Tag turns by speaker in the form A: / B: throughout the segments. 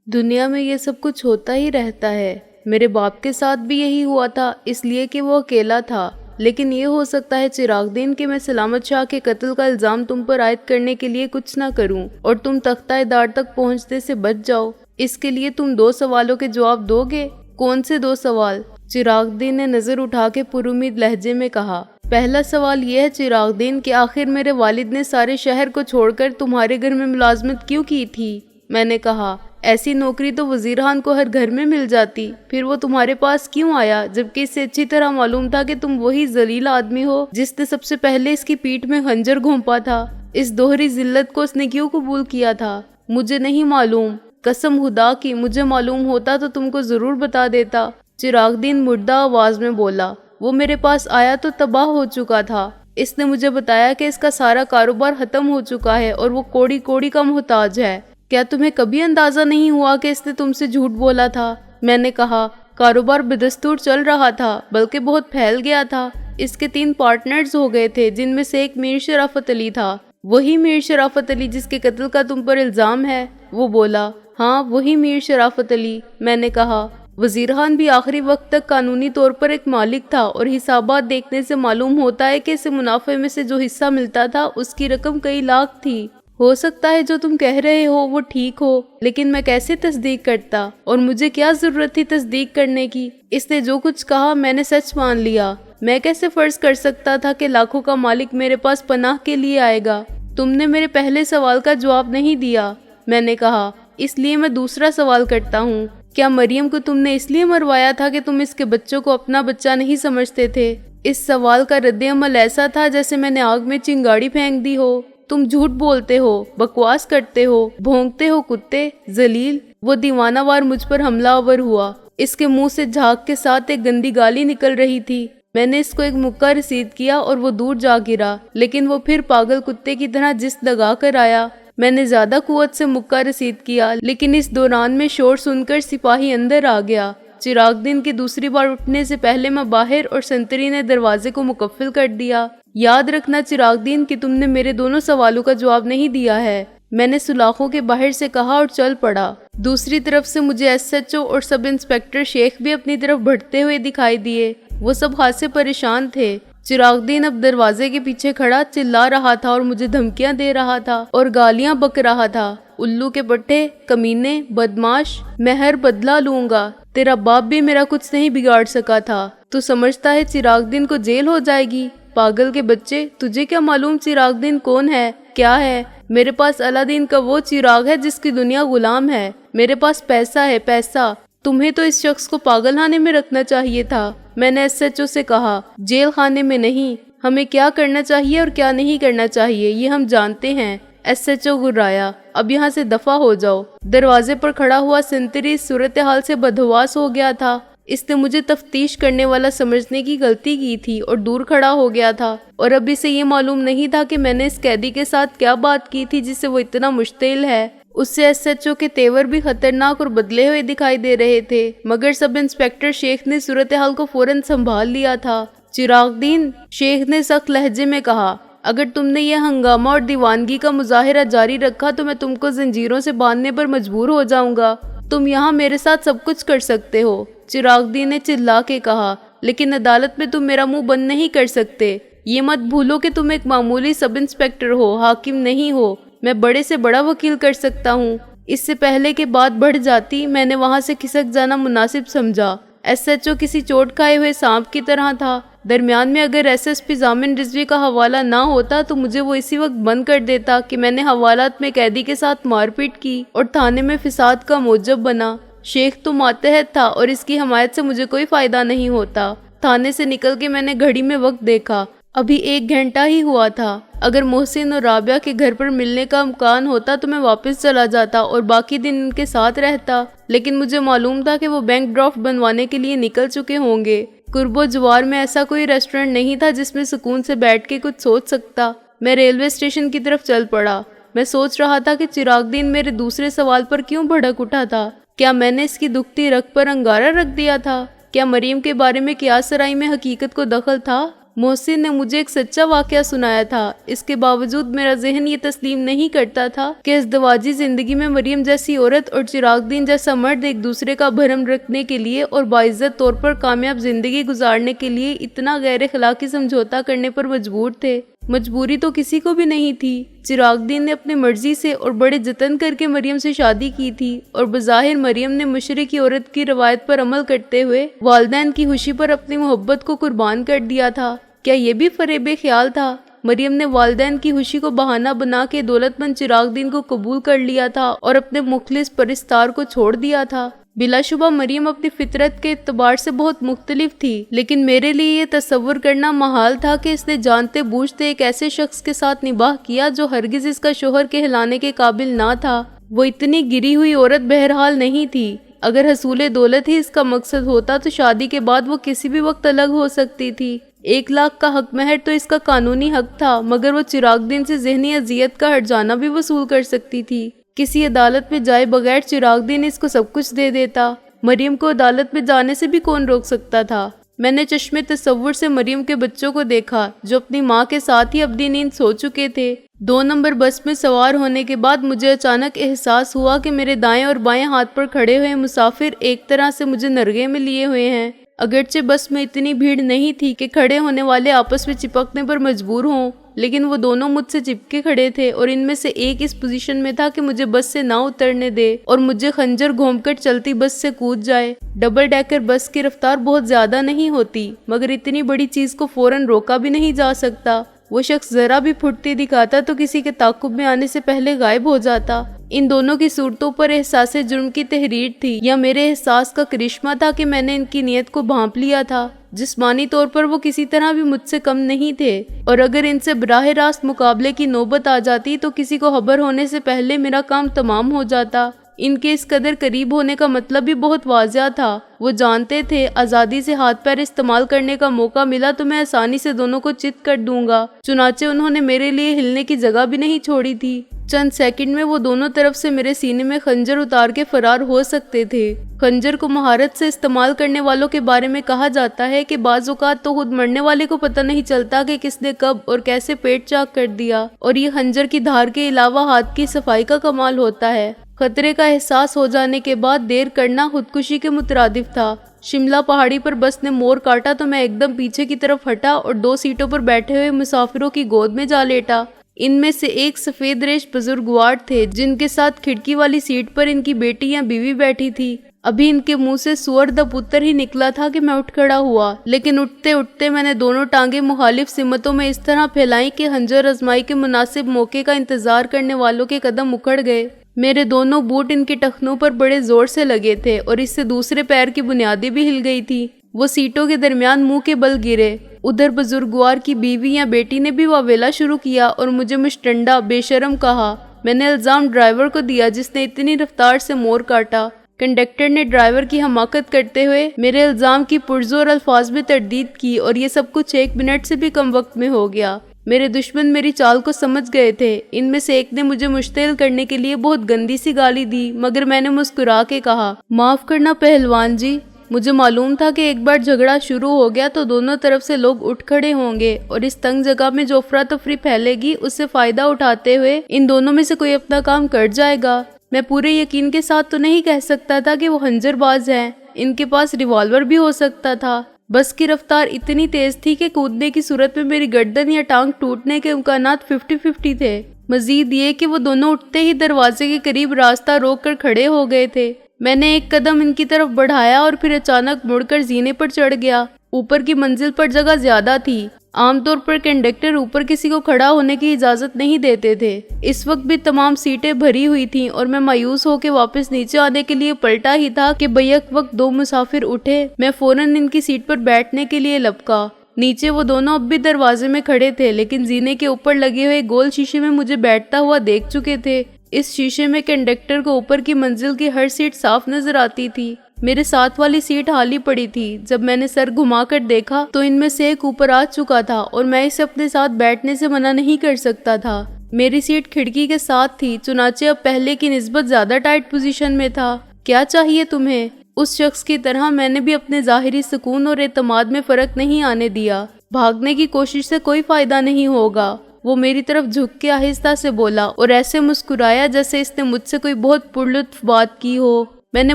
A: دنیا میں یہ سب کچھ ہوتا ہی رہتا ہے۔ میرے باپ کے ساتھ بھی یہی ہوا تھا، اس لیے کہ وہ اکیلا تھا۔ لیکن یہ ہو سکتا ہے چراغ دین کہ میں سلامت شاہ کے قتل کا الزام تم پر عائد کرنے کے لیے کچھ نہ کروں اور تم تختہ دار تک پہنچنے سے بچ جاؤ۔ اس کے لیے تم 2 سوالوں کے جواب دو گے؟ کون سے 2 سوال؟ چراغ دین نے نظر اٹھا کے پر امید لہجے میں کہا۔ پہلا سوال یہ ہے چراغ دین کہ آخر میرے والد نے سارے شہر کو چھوڑ کر تمہارے گھر میں ملازمت کیوں کی تھی؟ میں نے کہا، ایسی نوکری تو وزیر خان کو ہر گھر میں مل جاتی، پھر وہ تمہارے پاس کیوں آیا جبکہ اس سے اچھی طرح معلوم تھا کہ تم وہی ذلیل آدمی ہو جس نے سب سے پہلے اس کی پیٹھ میں خنجر گھونپا تھا؟ اس دوہری ذلت کو اس نے کیوں قبول کیا تھا؟ مجھے نہیں معلوم، قسم خدا کی مجھے معلوم ہوتا تو تم کو ضرور بتا دیتا۔ چراغ دین مردہ آواز میں بولا۔ وہ میرے پاس آیا تو تباہ ہو چکا تھا۔ اس نے مجھے بتایا کہ اس کا سارا کاروبار ختم ہو چکا ہے اور وہ کوڑی کوڑی کا محتاج ہے۔ کیا تمہیں کبھی اندازہ نہیں ہوا کہ اس نے تم سے جھوٹ بولا تھا؟ میں نے کہا، کاروبار بدستور چل رہا تھا، بلکہ بہت پھیل گیا تھا۔ اس کے 3 پارٹنرز ہو گئے تھے، جن میں سے ایک میر شرافت علی تھا۔ وہی میر شرافت علی جس کے قتل کا تم پر الزام ہے؟ وہ بولا، ہاں وہی میر شرافت علی۔ میں نے کہا، وزیر خان بھی آخری وقت تک قانونی طور پر ایک مالک تھا اور حسابات دیکھنے سے معلوم ہوتا ہے کہ اسے منافع میں سے جو حصہ ملتا تھا اس کی رقم کئی لاکھ تھی۔ ہو سکتا ہے جو تم کہہ رہے ہو وہ ٹھیک ہو، لیکن میں کیسے تصدیق کرتا؟ اور مجھے کیا ضرورت تھی تصدیق کرنے کی؟ اس نے جو کچھ کہا میں نے سچ مان لیا۔ میں کیسے فرض کر سکتا تھا کہ لاکھوں کا مالک میرے پاس پناہ کے لیے آئے گا؟ تم نے میرے پہلے سوال کا جواب نہیں دیا۔ میں نے کہا، اس لیے میں دوسرا سوال کرتا ہوں، کیا مریم کو تم نے اس لیے مروایا تھا کہ تم اس کے بچوں کو اپنا بچہ نہیں سمجھتے تھے؟ اس سوال کا رد عمل ایسا تھا جیسے میں نے آگ میں چنگاڑی پھینک دی ہو۔ تم جھوٹ بولتے ہو، بکواس کرتے ہو، بھونکتے ہو کتے، ذلیل۔ وہ دیوانہ وار مجھ پر حملہ آور ہوا۔ اس کے منہ سے جھاگ کے ساتھ ایک گندی گالی نکل رہی تھی۔ میں نے اس کو ایک مکہ رسید کیا اور وہ دور جا گرا، لیکن وہ پھر پاگل کتے کی طرح جس لگا کر آیا۔ میں نے زیادہ قوت سے مکہ رسید کیا، لیکن اس دوران میں شور سن کر سپاہی اندر آ گیا۔ چراغ دین کے دوسری بار اٹھنے سے پہلے میں باہر اور سنتری نے دروازے کو مقفل کر دیا۔ یاد رکھنا چراغ دین کہ تم نے میرے دونوں سوالوں کا جواب نہیں دیا ہے، میں نے سلاخوں کے باہر سے کہا اور چل پڑا۔ دوسری طرف سے مجھے ایس ایچ او اور سب انسپیکٹر شیخ بھی اپنی طرف بڑھتے ہوئے دکھائی دیے۔ وہ سب ہاتھ سے پریشان تھے۔ چراغ دین اب دروازے کے پیچھے کھڑا چلا رہا تھا اور مجھے دھمکیاں دے رہا تھا اور گالیاں بک رہا تھا۔ الو کے پٹھے، کمینے، بدماش، میں ہر بدلہ لوں گا۔ تیرا باپ بھی میرا کچھ نہیں بگاڑ سکا تھا۔ تو سمجھتا ہے چراغ دین کو جیل ہو جائے گی؟ پاگل کے بچے، تجھے کیا معلوم چراغ دین کون ہے، کیا ہے؟ میرے پاس الادین کا وہ چراغ ہے جس کی دنیا غلام ہے۔ میرے پاس پیسہ ہے، پیسہ۔ تمہیں تو اس شخص کو پاگل خانے میں رکھنا چاہیے تھا۔ میں نے ایس ایچ او سے کہا، جیل خانے میں نہیں۔ ہمیں کیا کرنا چاہیے اور کیا نہیں کرنا چاہیے یہ ہم جانتے ہیں۔ ایس ایچ او گرایا، اب یہاں سے دفع ہو جاؤ۔ دروازے پر کھڑا ہوا سنتری اس صورتحال سے بدحواس ہو گیا تھا۔ اس نے مجھے تفتیش کرنے والا سمجھنے کی غلطی کی تھی اور دور کھڑا ہو گیا تھا، اور اب اسے یہ معلوم نہیں تھا کہ میں نے اس قیدی کے ساتھ کیا بات کی تھی جس سے وہ اتنا مشتعل ہے۔ اس سے ایس ایچ او کے تیور بھی خطرناک اور بدلے ہوئے دکھائی دے رہے تھے، مگر سب انسپیکٹر شیخ نے صورتحال کو فوراً سنبھال لیا تھا۔ چراغ دین، شیخ نے سخت لہجے میں کہا، اگر تم نے یہ ہنگامہ اور دیوانگی کا مظاہرہ جاری رکھا تو میں تم کو زنجیروں سے باندھنے پر مجبور ہو جاؤں گا۔ تم یہاں میرے ساتھ سب کچھ کر سکتے ہو، چراغ دین نے چلا کے کہا، لیکن عدالت میں تم میرا منہ بند نہیں کر سکتے۔ یہ مت بھولو کہ تم ایک معمولی سب انسپیکٹر ہو، حاکم نہیں ہو۔ میں بڑے سے بڑا وکیل کر سکتا ہوں۔ اس سے پہلے کہ بات بڑھ جاتی میں نے وہاں سے کھسک جانا مناسب سمجھا۔ ایس ایچ او کسی چوٹ کھائے ہوئے سانپ کی طرح تھا۔ درمیان میں اگر ایس ایس پی ضامن رضوی کا حوالہ نہ ہوتا تو مجھے وہ اسی وقت بند کر دیتا کہ میں نے حوالات میں قیدی کے ساتھ مار پیٹ کی اور تھانے میں فساد کا موجب بنا۔ شیخ تو ماتحت تھا اور اس کی حمایت سے مجھے کوئی فائدہ نہیں ہوتا۔ تھانے سے نکل کے میں نے گھڑی میں وقت دیکھا، ابھی 1 گھنٹہ ہی ہوا تھا۔ اگر محسن اور رابعہ کے گھر پر ملنے کا امکان ہوتا تو میں واپس چلا جاتا اور باقی دن ان کے ساتھ رہتا، لیکن مجھے معلوم تھا کہ وہ بینک ڈرافٹ بنوانے کے لیے نکل چکے ہوں گے۔ قرب و جوار میں ایسا کوئی ریسٹورنٹ نہیں تھا جس میں سکون سے بیٹھ کے کچھ سوچ سکتا۔ میں ریلوے اسٹیشن کی طرف چل پڑا۔ میں سوچ رہا تھا کہ چراغ دین میرے دوسرے سوال پر کیوں بھڑک اٹھا تھا۔ کیا میں نے اس کی دکھتی رگ پر انگارہ رکھ دیا تھا؟ کیا مریم کے بارے میں قیاس سرائی میں حقیقت کو دخل تھا؟ محسن نے مجھے ایک سچا واقعہ سنایا تھا، اس کے باوجود میرا ذہن یہ تسلیم نہیں کرتا تھا کہ ازدواجی زندگی میں مریم جیسی عورت اور چراغ دین جیسا مرد ایک دوسرے کا بھرم رکھنے کے لیے اور باعزت طور پر کامیاب زندگی گزارنے کے لیے اتنا غیر اخلاقی سمجھوتا کرنے پر مجبور تھے۔ مجبوری تو کسی کو بھی نہیں تھی۔ چراغ دین نے اپنی مرضی سے اور بڑے جتن کر کے مریم سے شادی کی تھی، اور بظاہر مریم نے مشرقی عورت کی روایت پر عمل کرتے ہوئے والدین کی خوشی پر اپنی محبت کو قربان کر دیا تھا۔ کیا یہ بھی فریب خیال تھا؟ مریم نے والدین کی خوشی کو بہانہ بنا کے دولت مند چراغ دین کو قبول کر لیا تھا اور اپنے مخلص پرستار کو چھوڑ دیا تھا۔ بلا شبہ مریم اپنی فطرت کے اعتبار سے بہت مختلف تھی، لیکن میرے لیے یہ تصور کرنا محال تھا کہ اس نے جانتے بوجھتے ایک ایسے شخص کے ساتھ نباہ کیا جو ہرگز اس کا شوہر کہلانے کے قابل نہ تھا۔ وہ اتنی گری ہوئی عورت بہرحال نہیں تھی۔ اگر حصول دولت ہی اس کا مقصد ہوتا تو شادی کے بعد وہ کسی بھی وقت الگ ہو سکتی تھی۔ 1 لاکھ کا حق مہر تو اس کا قانونی حق تھا، مگر وہ چراغ دین سے ذہنی اذیت کا ہٹ جانا بھی وصول کر سکتی تھی۔ کسی عدالت میں جائے بغیر چراغ دین اس کو سب کچھ دے دیتا۔ مریم کو عدالت میں جانے سے بھی کون روک سکتا تھا؟ میں نے چشم تصور سے مریم کے بچوں کو دیکھا جو اپنی ماں کے ساتھ ہی ابدی نیند سو چکے تھے۔ 2 نمبر بس میں سوار ہونے کے بعد مجھے اچانک احساس ہوا کہ میرے دائیں اور بائیں ہاتھ پر کھڑے ہوئے مسافر ایک طرح سے مجھے نرغے میں لیے ہوئے ہیں۔ اگرچہ بس میں اتنی بھیڑ نہیں تھی کہ کھڑے ہونے والے آپس میں چپکنے پر مجبور ہوں، لیکن وہ دونوں مجھ سے چپکے کھڑے تھے، اور ان میں سے ایک اس پوزیشن میں تھا کہ مجھے بس سے نہ اترنے دے اور مجھے خنجر گھوم کر چلتی بس سے کود جائے۔ ڈبل ڈیکر بس کی رفتار بہت زیادہ نہیں ہوتی، مگر اتنی بڑی چیز کو فوراً روکا بھی نہیں جا سکتا۔ وہ شخص ذرا بھی پھٹتی دکھاتا تو کسی کے تعاقب میں آنے سے پہلے غائب ہو جاتا۔ ان دونوں کی صورتوں پر احساس جرم کی تحریر تھی، یا میرے احساس کا کرشمہ تھا کہ میں نے ان کی نیت کو بھانپ لیا تھا۔ جسمانی طور پر وہ کسی طرح بھی مجھ سے کم نہیں تھے، اور اگر ان سے براہ راست مقابلے کی نوبت آ جاتی تو کسی کو خبر ہونے سے پہلے میرا کام تمام ہو جاتا۔ ان کے اس قدر قریب ہونے کا مطلب بھی بہت واضح تھا۔ وہ جانتے تھے آزادی سے ہاتھ پیر استعمال کرنے کا موقع ملا تو میں آسانی سے دونوں کو چت کر دوں گا، چنانچہ انہوں نے میرے لیے ہلنے کی جگہ بھی نہیں چھوڑی تھی۔ چند سیکنڈ میں وہ دونوں طرف سے میرے سینے میں خنجر اتار کے فرار ہو سکتے تھے۔ خنجر کو مہارت سے استعمال کرنے والوں کے بارے میں کہا جاتا ہے کہ بعض اوقات تو خود مرنے والے کو پتہ نہیں چلتا کہ کس نے کب اور کیسے پیٹ چاک کر دیا، اور یہ خنجر کی دھار کے علاوہ ہاتھ کی صفائی کا کمال ہوتا ہے۔ خطرے کا احساس ہو جانے کے بعد دیر کرنا خودکشی کے مترادف تھا۔ شملہ پہاڑی پر بس نے موڑ کاٹا تو میں ایک دم پیچھے کی طرف ہٹا اور 2 سیٹوں پر بیٹھے ہوئے مسافروں کی گود میں جا لیٹا۔ ان میں سے ایک سفید ریش بزرگوار تھے جن کے ساتھ کھڑکی والی سیٹ پر ان کی بیٹی یا بیوی بیٹھی تھی۔ ابھی ان کے منہ سے سور دا پتر ہی نکلا تھا کہ میں اٹھ کھڑا ہوا، لیکن اٹھتے اٹھتے میں نے دونوں ٹانگیں مخالف سمتوں میں اس طرح پھیلائیں کہ خنجر آزمائی کے مناسب موقع کا انتظار کرنے والوں کے قدم اکھڑ گئے۔ میرے دونوں بوٹ ان کے ٹخنوں پر بڑے زور سے لگے تھے اور اس سے دوسرے پیر کی بنیادیں بھی ہل گئی تھی۔ وہ سیٹوں کے درمیان منہ کے بل گرے۔ ادھر بزرگوار کی بیوی یا بیٹی نے بھی واویلا شروع کیا اور مجھے مشٹنڈا بے شرم کہا۔ میں نے الزام ڈرائیور کو دیا جس نے اتنی رفتار سے موڑ کاٹا۔ کنڈکٹر نے ڈرائیور کی حماقت کرتے ہوئے میرے الزام کی پرزور الفاظ میں تردید کی، اور یہ سب کچھ 1 منٹ سے بھی کم وقت میں ہو گیا۔ میرے دشمن میری چال کو سمجھ گئے تھے۔ ان میں سے ایک نے مجھے مشتعل کرنے کے لیے بہت گندی سی گالی دی، مگر میں نے مسکرا کے کہا، معاف کرنا پہلوان جی۔ مجھے معلوم تھا کہ ایک بار جھگڑا شروع ہو گیا تو دونوں طرف سے لوگ اٹھ کھڑے ہوں گے، اور اس تنگ جگہ میں جو افراتفری پھیلے گی اس سے فائدہ اٹھاتے ہوئے ان دونوں میں سے کوئی اپنا کام کر جائے گا۔ میں پورے یقین کے ساتھ تو نہیں کہہ سکتا تھا کہ وہ خنجر باز ہیں، ان کے پاس ریوالور بھی ہو سکتا تھا۔ بس کی رفتار اتنی تیز تھی کہ کودنے کی صورت میں میری گردن یا ٹانگ ٹوٹنے کے امکانات 50-50 تھے۔ مزید یہ کہ وہ دونوں اٹھتے ہی دروازے کے قریب راستہ روک کر کھڑے ہو گئے تھے۔ میں نے ایک قدم ان کی طرف بڑھایا اور پھر اچانک مڑ کر زینے پر چڑھ گیا۔ اوپر کی منزل پر جگہ زیادہ تھی۔ عام طور پر کنڈکٹر اوپر کسی کو کھڑا ہونے کی اجازت نہیں دیتے تھے۔ اس وقت بھی تمام سیٹیں بھری ہوئی تھیں اور میں مایوس ہو کے واپس نیچے آنے کے لیے پلٹا ہی تھا کہ بیک وقت 2 مسافر اٹھے۔ میں فوراً ان کی سیٹ پر بیٹھنے کے لیے لپکا۔ نیچے وہ دونوں اب بھی دروازے میں کھڑے تھے، لیکن زینے کے اوپر لگے ہوئے گول شیشے میں مجھے بیٹھتا ہوا دیکھ چکے تھے۔ اس شیشے میں کنڈکٹر کو اوپر کی منزل کی ہر سیٹ صاف نظر آتی تھی۔ میرے ساتھ والی سیٹ خالی پڑی تھی۔ جب میں نے سر گھما کر دیکھا تو ان میں سے ایک اوپر آ چکا تھا اور میں اسے اپنے ساتھ بیٹھنے سے منع نہیں کر سکتا تھا۔ میری سیٹ کھڑکی کے ساتھ تھی، چنانچہ اب پہلے کی نسبت زیادہ ٹائٹ پوزیشن میں تھا۔ کیا چاہیے تمہیں؟ اس شخص کی طرح میں نے بھی اپنے ظاہری سکون اور اعتماد میں فرق نہیں آنے دیا۔ بھاگنے کی کوشش سے کوئی فائدہ نہیں ہوگا۔ وہ میری طرف جھک کے آہستہ سے بولا اور ایسے مسکرایا جیسے اس نے مجھ سے کوئی بہت پرلطف بات کی ہو۔ میں نے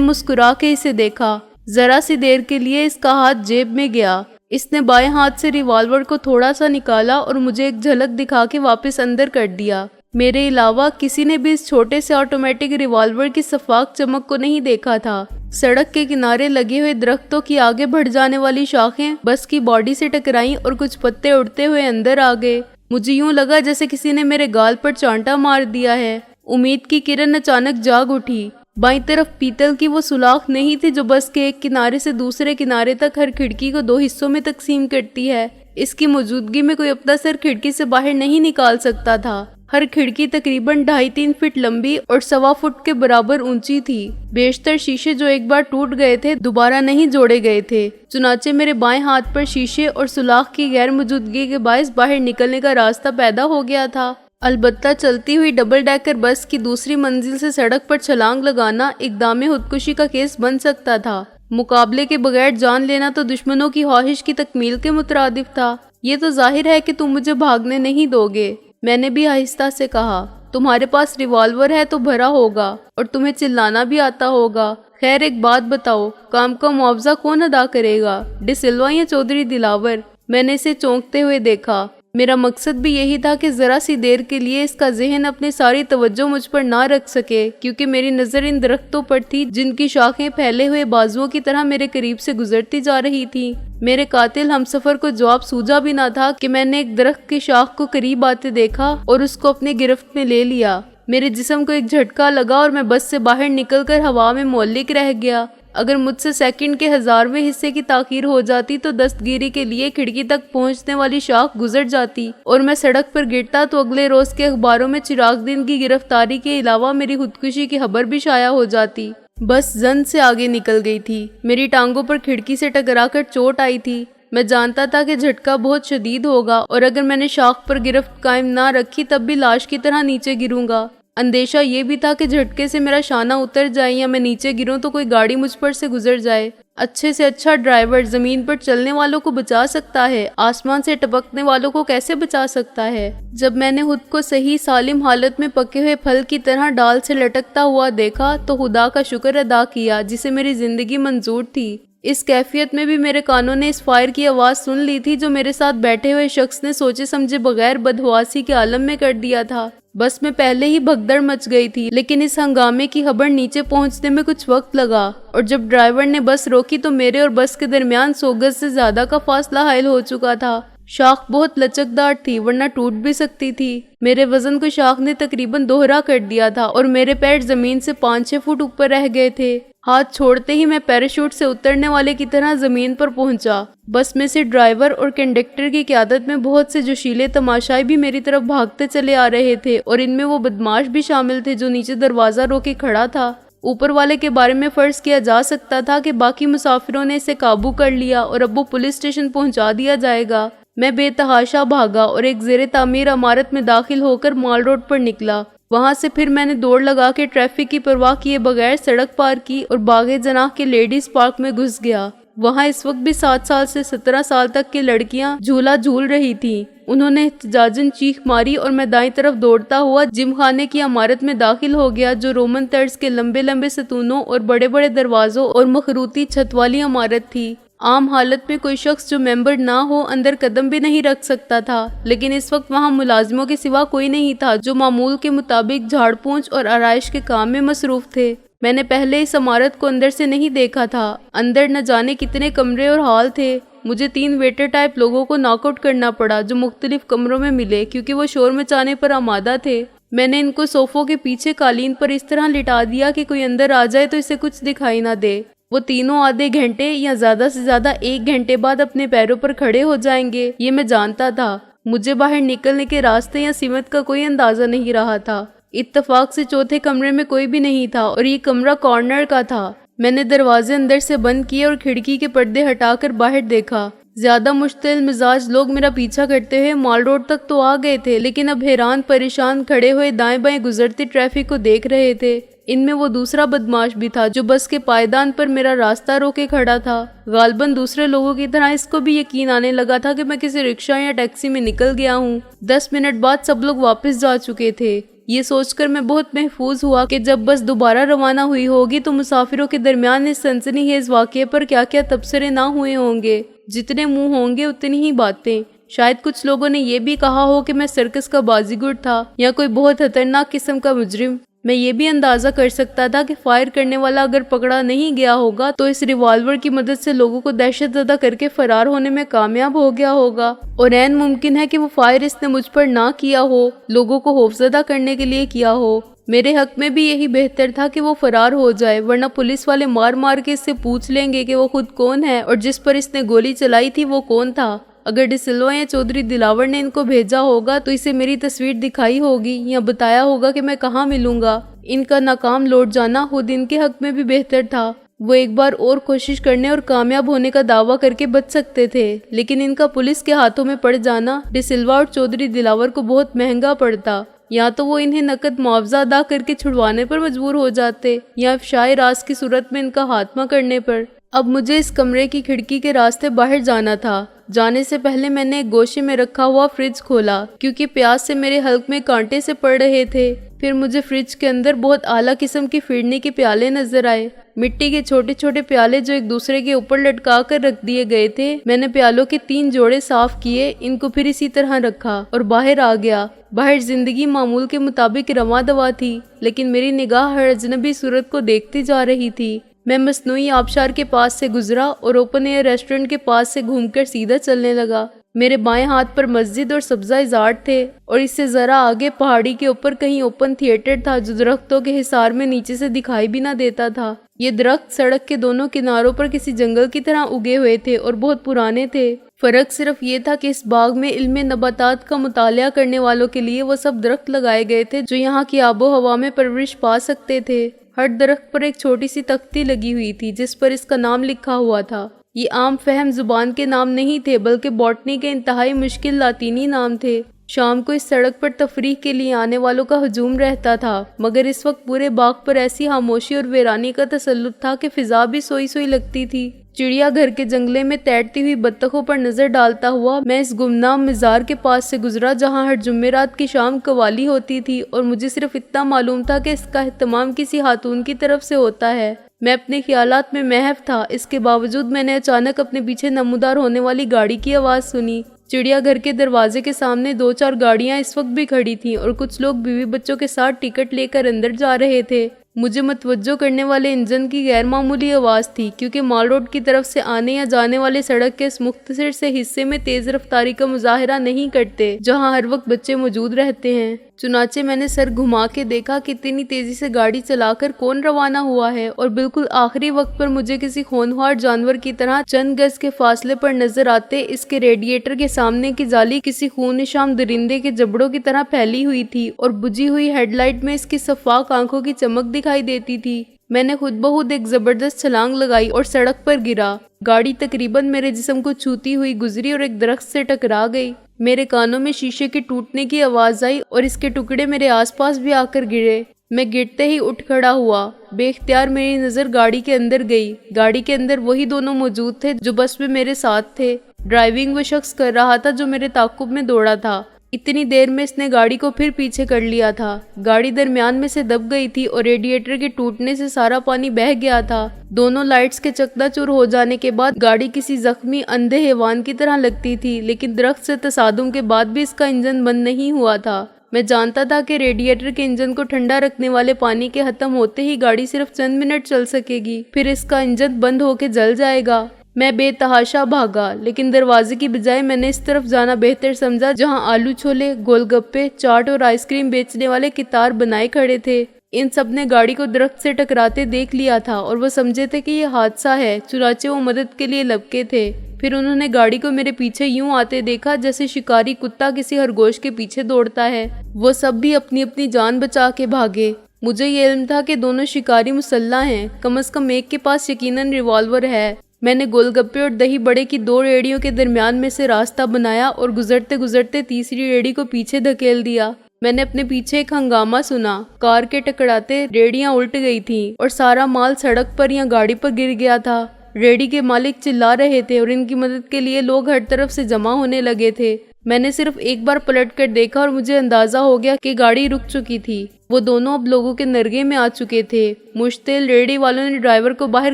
A: مسکرا کے اسے دیکھا۔ ذرا سی دیر کے لیے اس کا ہاتھ جیب میں گیا۔ اس نے بائیں ہاتھ سے ریوالور کو تھوڑا سا نکالا اور مجھے ایک جھلک دکھا کے واپس اندر کر دیا۔ میرے علاوہ کسی نے بھی اس چھوٹے سے آٹومیٹک ریوالور کی شفاف چمک کو نہیں دیکھا تھا۔ سڑک کے کنارے لگے ہوئے درختوں کی آگے بڑھ جانے والی شاخیں بس کی باڈی سے ٹکرائیں اور کچھ پتے اڑتے ہوئے اندر آ گئے۔ مجھے یوں لگا جیسے کسی نے میرے گال پر چانٹا مار دیا ہے۔ امید کی کرن اچانک جاگ اٹھی۔ بائیں طرف پیتل کی وہ سوراخ نہیں تھی جو بس کے ایک کنارے سے دوسرے کنارے تک ہر کھڑکی کو 2 حصوں میں تقسیم کرتی ہے۔ اس کی موجودگی میں کوئی اپنا سر کھڑکی سے باہر نہیں نکال سکتا تھا۔ ہر کھڑکی تقریباً 2.5-3 فٹ لمبی اور 1.25 فٹ کے برابر اونچی تھی۔ بیشتر شیشے جو ایک بار ٹوٹ گئے تھے دوبارہ نہیں جوڑے گئے تھے، چنانچہ میرے بائیں ہاتھ پر شیشے اور سوراخ کی غیر موجودگی کے باعث باہر نکلنے کا راستہ پیدا ہو گیا تھا۔ البتہ چلتی ہوئی ڈبل ڈیکر بس کی دوسری منزل سے سڑک پر چھلانگ لگانا اقدام خودکشی کا کیس بن سکتا تھا۔ مقابلے کے بغیر جان لینا تو دشمنوں کی خواہش کی تکمیل کے مترادف تھا۔ یہ تو ظاہر ہے کہ تم مجھے بھاگنے نہیں دو گے، میں نے بھی آہستہ سے کہا۔ تمہارے پاس ریوالور ہے تو بھرا ہوگا اور تمہیں چلانا بھی آتا ہوگا۔ خیر ایک بات بتاؤ، کام کا معاوضہ کون ادا کرے گا، ڈی سلوا یا چودھری دلاور؟ میں نے اسے چونکتے ہوئے دیکھا۔ میرا مقصد بھی یہی تھا کہ ذرا سی دیر کے لیے اس کا ذہن اپنی ساری توجہ مجھ پر نہ رکھ سکے، کیونکہ میری نظر ان درختوں پر تھی جن کی شاخیں پھیلے ہوئے بازوؤں کی طرح میرے قریب سے گزرتی جا رہی تھی۔ میرے قاتل ہمسفر کو جواب سوجا بھی نہ تھا کہ میں نے ایک درخت کی شاخ کو قریب آتے دیکھا اور اس کو اپنی گرفت میں لے لیا۔ میرے جسم کو ایک جھٹکا لگا اور میں بس سے باہر نکل کر ہوا میں معلق رہ گیا۔ اگر مجھ سے سیکنڈ کے 1000ویں حصے کی تاخیر ہو جاتی تو دستگیری کے لیے کھڑکی تک پہنچنے والی شاخ گزر جاتی اور میں سڑک پر گرتا تو اگلے روز کے اخباروں میں چراغ دین کی گرفتاری کے علاوہ میری خودکشی کی خبر بھی شائع ہو جاتی۔ بس زن سے آگے نکل گئی تھی۔ میری ٹانگوں پر کھڑکی سے ٹکرا کر چوٹ آئی تھی۔ میں جانتا تھا کہ جھٹکا بہت شدید ہوگا اور اگر میں نے شاخ پر گرفت قائم نہ رکھی تب بھی لاش کی طرح نیچے گروں گا۔ اندیشہ یہ بھی تھا کہ جھٹکے سے میرا شانہ اتر جائے یا میں نیچے گروں تو کوئی گاڑی مجھ پر سے گزر جائے۔ اچھے سے اچھا ڈرائیور زمین پر چلنے والوں کو بچا سکتا ہے، آسمان سے ٹپکنے والوں کو کیسے بچا سکتا ہے؟ جب میں نے خود کو صحیح سالم حالت میں پکے ہوئے پھل کی طرح ڈال سے لٹکتا ہوا دیکھا تو خدا کا شکر ادا کیا جسے میری زندگی منظور تھی۔ اس کیفیت میں بھی میرے کانوں نے اس فائر کی آواز سن لی تھی جو میرے ساتھ بیٹھے ہوئے شخص نے سوچے سمجھے بغیر بدحواسی کے عالم میں کر دیا تھا۔ بس میں پہلے ہی بھگدڑ مچ گئی تھی، لیکن اس ہنگامے کی خبر نیچے پہنچنے میں کچھ وقت لگا اور جب ڈرائیور نے بس روکی تو میرے اور بس کے درمیان 100 گز سے زیادہ کا فاصلہ حائل ہو چکا تھا۔ شاخ بہت لچکدار تھی ورنہ ٹوٹ بھی سکتی تھی۔ میرے وزن کو شاخ نے تقریباً دوہرا کر دیا تھا اور میرے پیر زمین سے 5-6 فٹ اوپر رہ گئے تھے۔ ہاتھ چھوڑتے ہی میں پیراشوٹ سے اترنے والے کی طرح زمین پر پہنچا۔ بس میں سے ڈرائیور اور کنڈکٹر کی قیادت میں بہت سے جوشیلے تماشائی بھی میری طرف بھاگتے چلے آ رہے تھے اور ان میں وہ بدماش بھی شامل تھے جو نیچے دروازہ روکے کھڑا تھا۔ اوپر والے کے بارے میں فرض کیا جا سکتا تھا کہ باقی مسافروں نے اسے قابو کر لیا اور اب وہ پولیس اسٹیشن پہنچا دیا جائے گا۔ میں بے تحاشا بھاگا اور ایک زیر تعمیر عمارت میں داخل ہو کر مال روڈ پر نکلا۔ وہاں سے پھر میں نے دوڑ لگا کے ٹریفک کی پرواہ کیے بغیر سڑک پار کی اور باغ جناح کے لیڈیز پارک میں گھس گیا۔ وہاں اس وقت بھی 7 سال سے 17 سال تک کی لڑکیاں جھولا جھول رہی تھیں۔ انہوں نے احتجاجاً چیخ ماری اور میں دائیں طرف دوڑتا ہوا جم خانے کی عمارت میں داخل ہو گیا جو رومن طرز کے لمبے لمبے ستونوں اور بڑے بڑے دروازوں اور مخروطی چھت والی عمارت تھی۔ عام حالت میں کوئی شخص جو ممبر نہ ہو اندر قدم بھی نہیں رکھ سکتا تھا، لیکن اس وقت وہاں ملازموں کے سوا کوئی نہیں تھا جو معمول کے مطابق جھاڑ پونچھ اور آرائش کے کام میں مصروف تھے۔ میں نے پہلے اس عمارت کو اندر سے نہیں دیکھا تھا۔ اندر نہ جانے کتنے کمرے اور ہال تھے۔ مجھے 3 ویٹر ٹائپ لوگوں کو ناک آؤٹ کرنا پڑا جو مختلف کمروں میں ملے کیونکہ وہ شور مچانے پر آمادہ تھے۔ میں نے ان کو صوفوں کے پیچھے قالین پر اس طرح لٹا دیا کہ کوئی اندر آ جائے تو اسے کچھ دکھائی نہ دے۔ وہ تینوں آدھے گھنٹے یا زیادہ سے زیادہ 1 گھنٹے بعد اپنے پیروں پر کھڑے ہو جائیں گے، یہ میں جانتا تھا۔ مجھے باہر نکلنے کے راستے یا سمت کا کوئی اندازہ نہیں رہا تھا۔ اتفاق سے چوتھے کمرے میں کوئی بھی نہیں تھا اور یہ کمرہ کارنر کا تھا۔ میں نے دروازے اندر سے بند کیے اور کھڑکی کے پردے ہٹا کر باہر دیکھا۔ زیادہ مشتعل مزاج لوگ میرا پیچھا کرتے ہوئے مال روڈ تک تو آ گئے تھے، لیکن اب حیران پریشان کھڑے ہوئے دائیں بائیں گزرتے ٹریفک کو دیکھ رہے تھے۔ ان میں وہ دوسرا بدماش بھی تھا جو بس کے پائیدان پر میرا راستہ روکے کھڑا تھا۔ غالباً دوسرے لوگوں کی طرح اس کو بھی یقین آنے لگا تھا کہ میں کسی رکشہ یا ٹیکسی میں نکل گیا ہوں۔ 10 منٹ بعد سب لوگ واپس جا چکے تھے۔ یہ سوچ کر میں بہت محفوظ ہوا کہ جب بس دوبارہ روانہ ہوئی ہوگی تو مسافروں کے درمیان اس سنسنی خیز واقعے پر کیا کیا تبصرے نہ ہوئے ہوں گے۔ جتنے منہ ہوں گے اتنی ہی باتیں۔ شاید کچھ لوگوں نے یہ بھی کہا ہو کہ میں سرکس کا بازیگر تھا یا کوئی بہت خطرناک قسم کا مجرم۔ میں یہ بھی اندازہ کر سکتا تھا کہ فائر کرنے والا اگر پکڑا نہیں گیا ہوگا تو اس ریوالور کی مدد سے لوگوں کو دہشت زدہ کر کے فرار ہونے میں کامیاب ہو گیا ہوگا، اور عین ممکن ہے کہ وہ فائر اس نے مجھ پر نہ کیا ہو، لوگوں کو خوفزدہ کرنے کے لیے کیا ہو۔ میرے حق میں بھی یہی بہتر تھا کہ وہ فرار ہو جائے، ورنہ پولیس والے مار مار کے اس سے پوچھ لیں گے کہ وہ خود کون ہے اور جس پر اس نے گولی چلائی تھی وہ کون تھا۔ اگر ڈی سلوا یا چودھری دلاور نے ان کو بھیجا ہوگا تو اسے میری تصویر دکھائی ہوگی یا بتایا ہوگا کہ میں کہاں ملوں گا۔ ان کا ناکام لوٹ جانا خود ان کے حق میں بھی بہتر تھا۔ وہ ایک بار اور کوشش کرنے اور کامیاب ہونے کا دعویٰ کر کے بچ سکتے تھے، لیکن ان کا پولیس کے ہاتھوں میں پڑ جانا ڈی سلوا اور چودھری دلاور کو بہت مہنگا پڑتا۔ یا تو وہ انہیں نقد معاوضہ ادا کر کے چھڑوانے پر مجبور ہو جاتے یا افشائے راز کی صورت میں ان کا خاتمہ کرنے پر۔ اب مجھے اس کمرے کی کھڑکی کے راستے باہر جانا تھا۔ جانے سے پہلے میں نے ایک گوشے میں رکھا ہوا فریج کھولا کیونکہ پیاس سے میرے حلق میں کانٹے سے پڑ رہے تھے۔ پھر مجھے فریج کے اندر بہت اعلیٰ قسم کی پھرنے کے پیالے نظر آئے، مٹی کے چھوٹے چھوٹے پیالے جو ایک دوسرے کے اوپر لٹکا کر رکھ دیے گئے تھے۔ میں نے پیالوں کے 3 جوڑے صاف کیے، ان کو پھر اسی طرح رکھا اور باہر آ گیا۔ باہر زندگی معمول کے مطابق رواں دوا تھی، لیکن میری نگاہ ہر اجنبی صورت کو دیکھتی جا رہی تھی۔ میں مصنوعی آبشار کے پاس سے گزرا اور اوپن ایئر ریسٹورنٹ کے پاس سے گھوم کر سیدھا چلنے لگا۔ میرے بائیں ہاتھ پر مسجد اور سبزہ ازارٹ تھے اور اس سے ذرا آگے پہاڑی کے اوپر کہیں اوپن تھیٹر تھا جو درختوں کے حصار میں نیچے سے دکھائی بھی نہ دیتا تھا۔ یہ درخت سڑک کے دونوں کناروں پر کسی جنگل کی طرح اگے ہوئے تھے اور بہت پرانے تھے۔ فرق صرف یہ تھا کہ اس باغ میں علم نباتات کا مطالعہ کرنے والوں کے لیے وہ سب درخت لگائے گئے تھے جو یہاں کی آب و ہوا میں پرورش پا سکتے تھے۔ ہر درخت پر ایک چھوٹی سی تختی لگی ہوئی تھی جس پر اس کا نام لکھا ہوا تھا۔ یہ عام فہم زبان کے نام نہیں تھے بلکہ باٹنی کے انتہائی مشکل لاطینی نام تھے۔ شام کو اس سڑک پر تفریح کے لیے آنے والوں کا ہجوم رہتا تھا، مگر اس وقت پورے باغ پر ایسی خاموشی اور ویرانی کا تسلط تھا کہ فضا بھی سوئی سوئی لگتی تھی۔ چڑیا گھر کے جنگلے میں تیرتی ہوئی بطخوں پر نظر ڈالتا ہوا میں اس گمنام مزار کے پاس سے گزرا جہاں ہر جمعرات کی شام قوالی ہوتی تھی، اور مجھے صرف اتنا معلوم تھا کہ اس کا اہتمام کسی خاتون کی طرف سے ہوتا ہے۔ میں اپنے خیالات میں محو تھا، اس کے باوجود میں نے اچانک اپنے پیچھے نمودار ہونے والی گاڑی کی آواز سنی۔ چڑیا گھر کے دروازے کے سامنے 2-4 گاڑیاں اس وقت بھی کھڑی تھیں اور کچھ لوگ بیوی بچوں کے ساتھ ٹکٹ لے کر اندر جا رہے تھے۔ مجھے متوجہ کرنے والے انجن کی غیر معمولی آواز تھی کیونکہ مال روڈ کی طرف سے آنے یا جانے والے سڑک کے اس مختصر سے حصے میں تیز رفتاری کا مظاہرہ نہیں کرتے جہاں ہر وقت بچے موجود رہتے ہیں۔ چنانچہ میں نے سر گھما کے دیکھا کہ اتنی تیزی سے گاڑی چلا کر کون روانہ ہوا ہے، اور بالکل آخری وقت پر مجھے کسی ہونہار جانور کی طرح چند گز کے فاصلے پر نظر آتے اس کے ریڈیٹر کے سامنے کی جالی کسی خون نشان درندے کے جبڑوں کی طرح پھیلی ہوئی تھی اور بجھی ہوئی ہیڈ لائٹ میں اس کی شفاف آنکھوں کی چمک دکھائی دیتی تھی۔ میں نے خود بخود ایک زبردست چھلانگ لگائی اور سڑک پر گرا۔ گاڑی تقریباً میرے جسم کو چھوتی ہوئی گزری اور ایک درخت سے ٹکرا گئی۔ میرے کانوں میں شیشے کے ٹوٹنے کی آواز آئی اور اس کے ٹکڑے میرے آس پاس بھی آ کر گرے۔ میں گرتے ہی اٹھ کھڑا ہوا۔ بے اختیار میری نظر گاڑی کے اندر گئی۔ گاڑی کے اندر وہی دونوں موجود تھے جو بس میں میرے ساتھ تھے۔ ڈرائیونگ وہ شخص کر رہا تھا جو میرے تعاقب میں دوڑا تھا۔ اتنی دیر میں اس نے گاڑی کو پھر پیچھے کر لیا تھا۔ گاڑی درمیان میں سے دب گئی تھی اور ریڈیٹر کے ٹوٹنے سے سارا پانی بہہ گیا تھا۔ دونوں لائٹس کے چکنا چور ہو جانے کے بعد گاڑی کسی زخمی اندھے حیوان کی طرح لگتی تھی، لیکن درخت سے تصادم کے بعد بھی اس کا انجن بند نہیں ہوا تھا۔ میں جانتا تھا کہ ریڈیٹر کے انجن کو ٹھنڈا رکھنے والے پانی کے ختم ہوتے ہی گاڑی صرف چند منٹ چل سکے گی، پھر اس کا انجن بند ہو کے جل جائے گا۔ میں بے تحاشا بھاگا، لیکن دروازے کی بجائے میں نے اس طرف جانا بہتر سمجھا جہاں آلو چھولے، گول گپے، چاٹ اور آئس کریم بیچنے والے قطار بنائے کھڑے تھے۔ ان سب نے گاڑی کو درخت سے ٹکراتے دیکھ لیا تھا اور وہ سمجھے تھے کہ یہ حادثہ ہے، چنانچہ وہ مدد کے لیے لپکے تھے۔ پھر انہوں نے گاڑی کو میرے پیچھے یوں آتے دیکھا جیسے شکاری کتا کسی خرگوش کے پیچھے دوڑتا ہے۔ وہ سب بھی اپنی اپنی جان بچا کے بھاگے۔ مجھے یہ علم تھا کہ دونوں شکاری مسلح ہیں، کم از کم ایک کے پاس یقیناً ریوالور ہے۔ میں نے گول گپے اور دہی بڑے کی 2 ریڑھیوں کے درمیان میں سے راستہ بنایا اور گزرتے گزرتے تیسری ریڑھی کو پیچھے دھکیل دیا۔ میں نے اپنے پیچھے ایک ہنگامہ سنا، کار کے ٹکراتے ریڑیاں الٹ گئی تھیں اور سارا مال سڑک پر یا گاڑی پر گر گیا تھا۔ ریڑی کے مالک چلا رہے تھے اور ان کی مدد کے لیے لوگ ہر طرف سے جمع ہونے لگے تھے۔ میں نے صرف ایک بار پلٹ کر دیکھا اور مجھے اندازہ ہو گیا کہ گاڑی رک چکی تھی۔ وہ دونوں اب لوگوں کے نرغے میں آ چکے تھے۔ مشتعل ریڑی والوں نے ڈرائیور کو باہر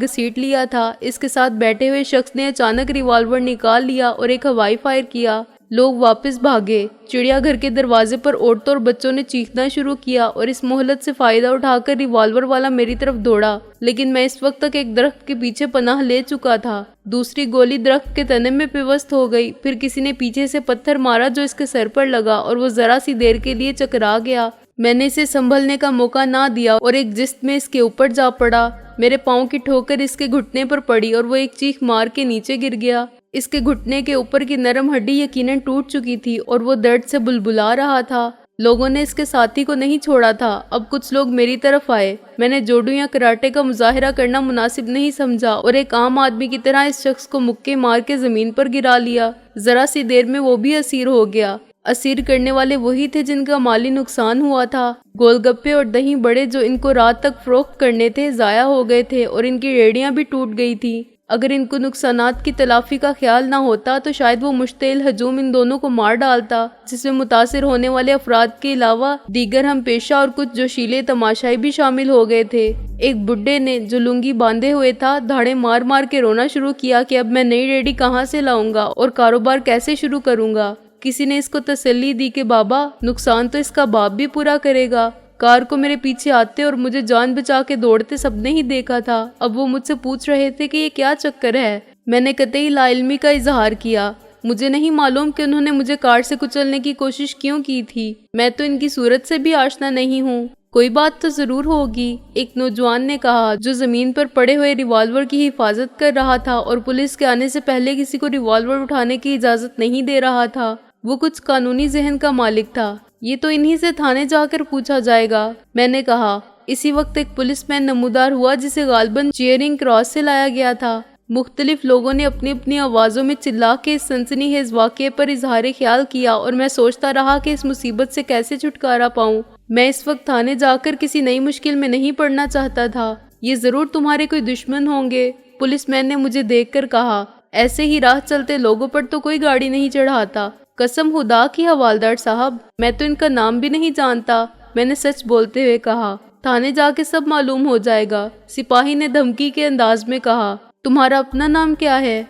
A: گھسیٹ لیا تھا۔ اس کے ساتھ بیٹھے ہوئے شخص نے اچانک ریوالور نکال لیا اور ایک ہوائی فائر کیا۔ لوگ واپس بھاگے۔ چڑیا گھر کے دروازے پر عورتوں اور بچوں نے چیخنا شروع کیا اور اس مہلت سے فائدہ اٹھا کر ریوالور والا میری طرف دوڑا، لیکن میں اس وقت تک ایک درخت کے پیچھے پناہ لے چکا تھا۔ دوسری گولی درخت کے تنے میں پیوست ہو گئی۔ پھر کسی نے پیچھے سے پتھر مارا جو اس کے سر پر لگا اور وہ ذرا سی دیر کے لیے چکرا گیا۔ میں نے اسے سنبھلنے کا موقع نہ دیا اور ایک جست میں اس کے اوپر جا پڑا۔ میرے پاؤں کی ٹھوکر اس کے گھٹنے پر پڑی اور وہ ایک چیخ مار کے نیچے گر گیا۔ اس کے گھٹنے کے اوپر کی نرم ہڈی یقیناً ٹوٹ چکی تھی اور وہ درد سے بلبلا رہا تھا۔ لوگوں نے اس کے ساتھی کو نہیں چھوڑا تھا۔ اب کچھ لوگ میری طرف آئے۔ میں نے جوڈو یا کراٹے کا مظاہرہ کرنا مناسب نہیں سمجھا اور ایک عام آدمی کی طرح اس شخص کو مکے مار کے زمین پر گرا لیا۔ ذرا سی دیر میں وہ بھی اسیر ہو گیا۔ اسیر کرنے والے وہی تھے جن کا مالی نقصان ہوا تھا۔ گول گپے اور دہی بڑے جو ان کو رات تک فروخت کرنے تھے ضائع ہو گئے تھے اور ان کی ریڑیاں بھی ٹوٹ گئی تھی۔ اگر ان کو نقصانات کی تلافی کا خیال نہ ہوتا تو شاید وہ مشتعل ہجوم ان دونوں کو مار ڈالتا، جس میں متاثر ہونے والے افراد کے علاوہ دیگر ہم پیشہ اور کچھ جوشیلے تماشائی بھی شامل ہو گئے تھے۔ ایک بڈھے نے جو لنگی باندھے ہوئے تھا دھاڑے مار مار کے رونا شروع کیا کہ اب میں نئی ریڑھی کہاں سے لاؤں گا اور کاروبار کیسے شروع کروں گا۔ کسی نے اس کو تسلی دی کہ بابا، نقصان تو اس کا باپ بھی پورا کرے گا۔ کار کو میرے پیچھے آتے اور مجھے جان بچا کے دوڑتے سب نے ہی دیکھا تھا۔ اب وہ مجھ سے پوچھ رہے تھے کہ یہ کیا چکر ہے۔ میں نے قطعی لا علمی کا اظہار کیا۔ مجھے نہیں معلوم کہ انہوں نے مجھے کار سے کچلنے کی کوشش کیوں کی تھی۔ میں تو ان کی صورت سے بھی آشنا نہیں ہوں۔ کوئی بات تو ضرور ہوگی، ایک نوجوان نے کہا جو زمین پر پڑے ہوئے ریوالور کی حفاظت کر رہا تھا اور پولیس کے آنے سے پہلے کسی کو ریوالور اٹھانے کی اجازت نہیں دے رہا تھا۔ وہ کچھ قانونی ذہن کا مالک تھا۔ یہ تو انہی سے تھانے جا کر پوچھا جائے گا، میں نے کہا۔ اسی وقت ایک پولیس مین نمودار ہوا جسے غالباً چیئرنگ کراس سے لایا گیا تھا۔ مختلف لوگوں نے اپنی اپنی آوازوں میں چلا کے اس سنسنی خیز واقعے پر اظہار خیال کیا اور میں سوچتا رہا کہ اس مصیبت سے کیسے چھٹکارا پاؤں۔ میں اس وقت تھانے جا کر کسی نئی مشکل میں نہیں پڑنا چاہتا تھا۔ یہ ضرور تمہارے کوئی دشمن ہوں گے، پولیس مین نے مجھے دیکھ کر کہا۔ ایسے ہی راہ چلتے لوگوں پر تو کوئی گاڑی نہیں چڑھاتا۔ قسم خدا کی حوالدار صاحب، میں تو ان کا نام بھی نہیں جانتا، میں نے سچ بولتے ہوئے کہا۔ تھانے جا کے سب معلوم ہو جائے گا، سپاہی نے دھمکی کے انداز میں کہا۔ تمہارا اپنا نام کیا ہے؟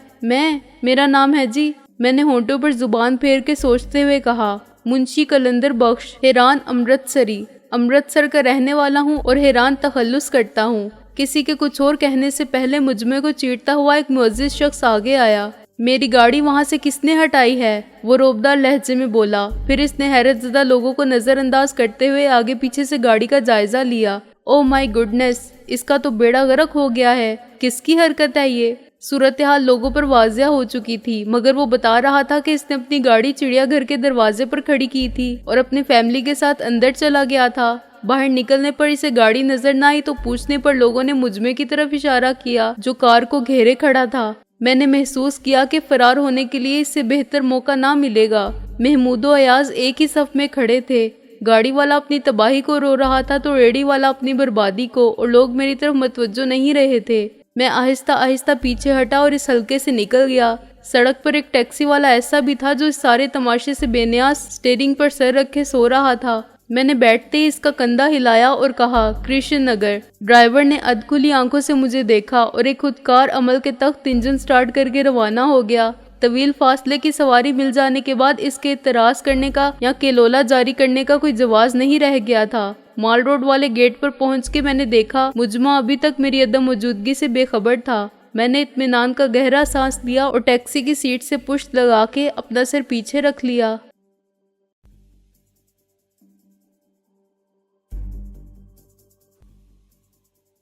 A: میرا نام ہے جی، میں نے ہونٹوں پر زبان پھیر کے سوچتے ہوئے کہا۔ منشی قلندر بخش، حیران امرتسری، امرتسر کا رہنے والا ہوں اور حیران تخلص کرتا ہوں۔ کسی کے کچھ اور کہنے سے پہلے مجمع کو چیرتا ہوا ایک معزز شخص آگے آیا۔ میری گاڑی وہاں سے کس نے ہٹائی ہے؟ وہ روبدار لہجے میں بولا۔ پھر اس نے حیرت زدہ لوگوں کو نظر انداز کرتے ہوئے آگے پیچھے سے گاڑی کا جائزہ لیا۔ او مائی گڈنس، اس کا تو بیڑا غرق ہو گیا ہے۔ کس کی حرکت ہے یہ؟ صورتحال لوگوں پر واضح ہو چکی تھی، مگر وہ بتا رہا تھا کہ اس نے اپنی گاڑی چڑیا گھر کے دروازے پر کھڑی کی تھی اور اپنی فیملی کے ساتھ اندر چلا گیا تھا۔ باہر نکلنے پر اسے گاڑی نظر نہ آئی تو پوچھنے پر لوگوں نے مجمع کی طرف اشارہ کیا جو کار کو گھیرے کھڑا تھا۔ میں نے محسوس کیا کہ فرار ہونے کے لیے اس سے بہتر موقع نہ ملے گا۔ محمود و ایاز ایک ہی صف میں کھڑے تھے۔ گاڑی والا اپنی تباہی کو رو رہا تھا تو ریڑھی والا اپنی بربادی کو، اور لوگ میری طرف متوجہ نہیں رہے تھے۔ میں آہستہ آہستہ پیچھے ہٹا اور اس حلقے سے نکل گیا۔ سڑک پر ایک ٹیکسی والا ایسا بھی تھا جو اس سارے تماشے سے بے نیاز اسٹیئرنگ پر سر رکھے سو رہا تھا۔ میں نے بیٹھتے ہی اس کا کندھا ہلایا اور کہا، کرشن نگر۔ ڈرائیور نے ادھ کھلی آنکھوں سے مجھے دیکھا اور ایک خودکار عمل کے تخت انجن سٹارٹ کر کے روانہ ہو گیا۔ طویل فاصلے کی سواری مل جانے کے بعد اس کے اعتراض کرنے کا یا کیلولا جاری کرنے کا کوئی جواز نہیں رہ گیا تھا۔ مال روڈ والے گیٹ پر پہنچ کے میں نے دیکھا مجمع ابھی تک میری عدم موجودگی سے بے خبر تھا۔ میں نے اطمینان کا گہرا سانس لیا اور ٹیکسی کی سیٹ سے پشت لگا کے اپنا سر پیچھے رکھ لیا۔